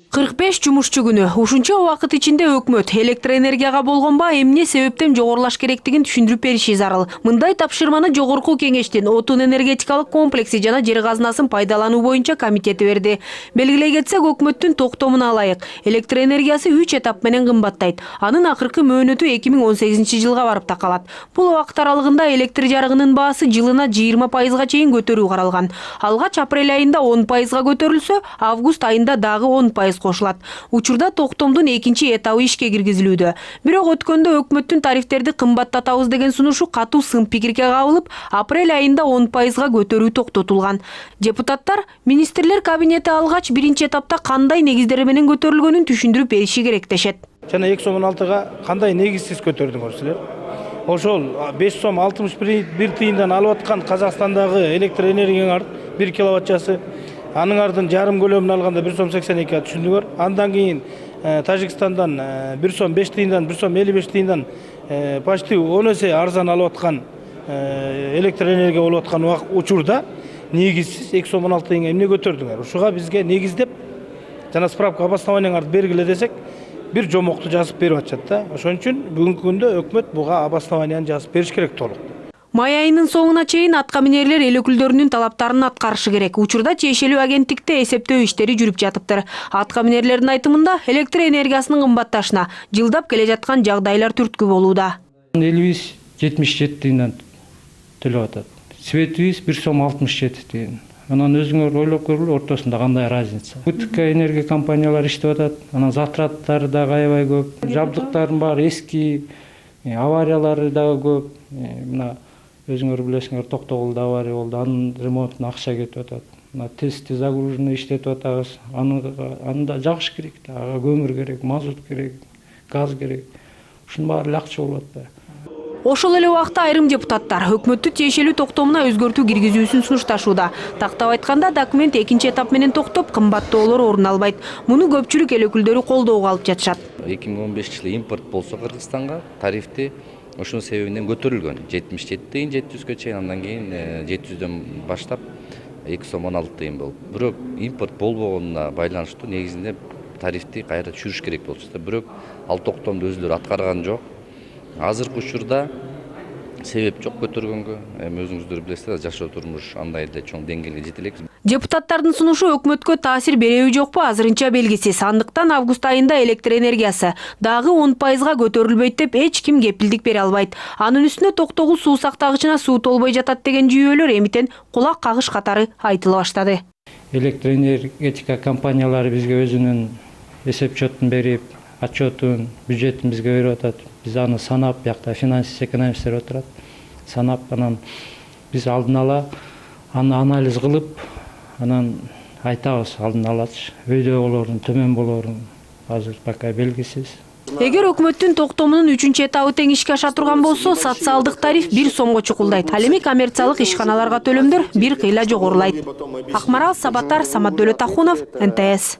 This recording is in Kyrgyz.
45 жумушчу күнү. Ушунча убакыт ичинде өкмөт электроэнергияга болгон баа эмне себептен жогорулаш керектигин түшүндүрүп бериши зарыл. Мындай тапшырманы Жогорку Кеңештин отун энергетикалык комплекси жана жер казынасын пайдалануу боюнча комитети берди. Белгилей кетсек, өкмөттүн токтомуна ылайык электроэнергиясы 3 этап менен кымбаттайт. Анын акыркы мөөнөтү 2018 жылга барып такалат. Бул убакыт аралыгында электр жарыгынын баасы жылына 20%га чейин көтөрүү каралган. Алгач апрель айында 10%га көтөрүлсө, август айында дагы 10% кошулат. Учурда токтомдун экинчи этабы ишке киргизилүүдө. Бирок өткөндө өкмөттүн тарифтерди кымбаттатабыз деген сунушу катуу сын пикирге кабылып, апрель айында 10%га көтөрүү токтотулган. Депутаттар министрлер кабинети алгач биринчи этапта кандай негиздер менен көтөрүлгөнүн түшүндүрүп бериши керек дешет. Жана 2 сом 16га кандай негизсиз көтөрдүңөр силер? Ошол 5 сом 61 тыйындан алып аткан Казакстандагы электр энергияңар 1 киловатт часы анын ардын жарым көлөмүн алганда 1 сом 82 түшүндүңөр. Андан кийин Тажикстандан 1 сом 5 тыйындан 1 сом 55 тыйындан почти 10 эсе арзан алып аткан электр энергия болуп аткан учурда негизсиз 2 сом 16 тыйынга эмне көтөрдүңөр? Ушуга бизге негиздеп жана справка обоснованияңарды бергиле десек, бир жомокту жазып берип атышат да. Ошон үчүн бүгүнкү күндө өкмөт буга обоснованияны жазып бериш керек толук. Май айынын соңуна чейин атка минерлер эл өкүлдөрүнүн талаптарын аткарышы керек. Учурда тиешелүү агенттикте эсептөө иштери жүрүп жатыптыр. Атка минерлердин айтымында электр энергиясынын кымбатташына жылдап келе жаткан жагдайлар түрткү болууда. Элибиз 77 тыйындан төлөп атат. Светибиз 1 сом 67 тыйын. Анан өзүңөр ойлоп көргүлө, ортосунда кандай разница. Бүтүккө энергия компаниялар иштеп атат. Анан затраттары да аябай көп. Жабдыктардын баары эски, авариялары да көп. Мына өзүңөр билесиңер, Токтогулда авария болду, анын ремонтуна акча кетип атат. Мына тести загруженный иштетип атабыз. Аны да жагыш керек, ага көмүр керек, мазут керек, газ керек. Ушунун баары акча болуп атпайбы? Ошол эле убакта айрым депутаттар өкмөттү тиешелүү токтомуна өзгөртүү киргизүүсүн сунушташууда. Тактап айтканда, документ экинчи этап менен токтоп, кымбаттоолор орун албайт. Муну көпчүлүк эл өкүлдөрү колдоого алып жатышат. 2015 жылы импорт болсо Кыргызстанга тарифти ошонун себебинен көтөрүлгөн. 77 тыйын 700гө чейин, андан кийин 700дөн баштап 2 сом 16 тыйын болуп. Бирок импорт болбогонуна байланыштуу негизинде тарифти кайра түшүрүш керек болчу. Бирок ал токтомду өзүлөрү аткарган жок. Азыркы учурда себеп жок көтөргөнгө. Эми өзүңүздөр билесиздер, жашоо турмуш андай эле чоң деңгээлге жете элек. Депутаттардын сунушу өкмөткө таасир береби жокпу азырынча белгисиз. Андыктан август айында электр энергиясы дагы 10%га көтөрүлбөйт деп эч ким кепилдик бере албайт. Анын үстүнө Токтогул суу сактагычына суу толбой жатат деген жүйөлөр эмитен кулак кагыш катары айтыла баштады. Электр энергетика компаниялары бизге өзүнүн эсеп чотун берип, отчетун, бюджетин бизге берип атат. Биз аны санап, бияқта финансист экономисттер отурат. Санап, анан биз алдын ала аны анализ кылып, анан айтабыз алдын алачы. Өйдө болорун, төмөн болорун азыр пока белгисиз. Эгер өкмөттүн токтомунун 3-чү этабы тең ишке аша турган болсо, социалдык тариф 1 сомго чукулдайт. Ал эми коммерциялык ишканаларга төлөмдөр бир кыйла жогорулайт. Акмарал Сабаттар, Самат Дөөлөтахунов, НТС.